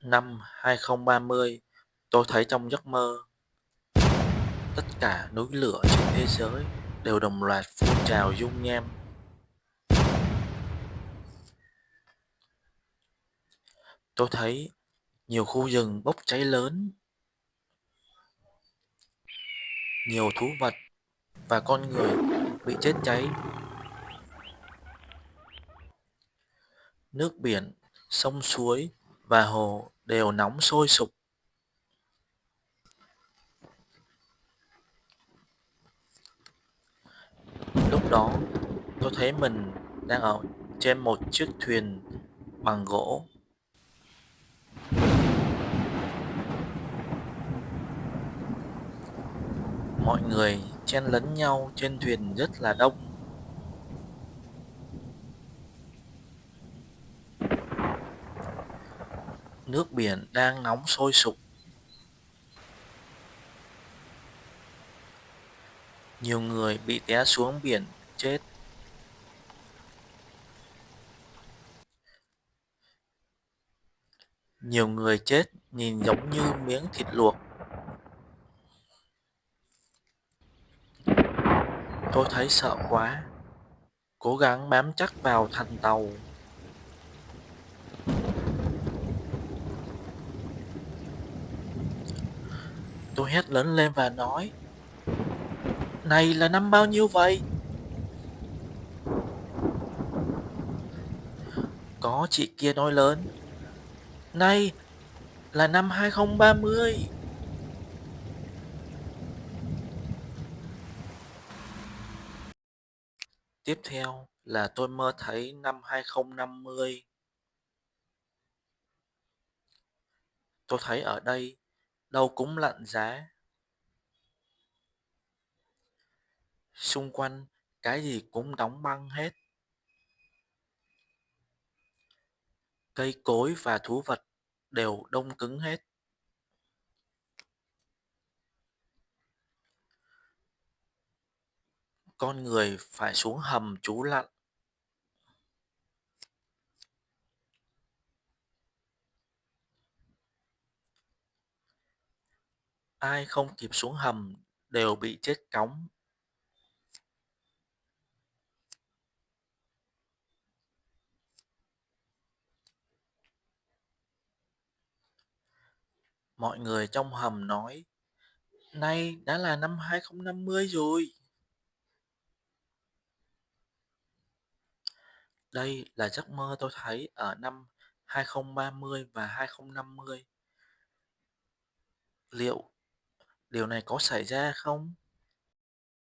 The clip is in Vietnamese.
Năm 2030, tôi thấy trong giấc mơ, tất cả núi lửa trên thế giới đều đồng loạt phun trào dung nham. Tôi thấy nhiều khu rừng bốc cháy lớn, nhiều thú vật và con người bị chết cháy. Nước biển, sông suối và hồ đều nóng sôi sục. Lúc đó, tôi thấy mình đang ở trên một chiếc thuyền bằng gỗ. Mọi người chen lấn nhau trên thuyền rất là đông. Nước biển đang nóng sôi sục. Nhiều người bị té xuống biển chết. Nhiều người chết nhìn giống như miếng thịt luộc. Tôi thấy sợ quá, cố gắng bám chắc vào thành tàu. Tôi hét lớn lên và nói: "Này là năm bao nhiêu vậy?" Có chị kia nói lớn: "Này là năm 2030." Tiếp theo là tôi mơ thấy năm 2050. Tôi thấy ở đây đâu cũng lạnh giá, xung quanh cái gì cũng đóng băng hết, cây cối và thú vật đều đông cứng hết. Con người phải xuống hầm trú lặn. Ai không kịp xuống hầm đều bị chết cóng. Mọi người trong hầm nói: "Nay đã là năm 2050 rồi." Đây là giấc mơ tôi thấy ở năm 2030 và 2050. Liệu điều này có xảy ra không?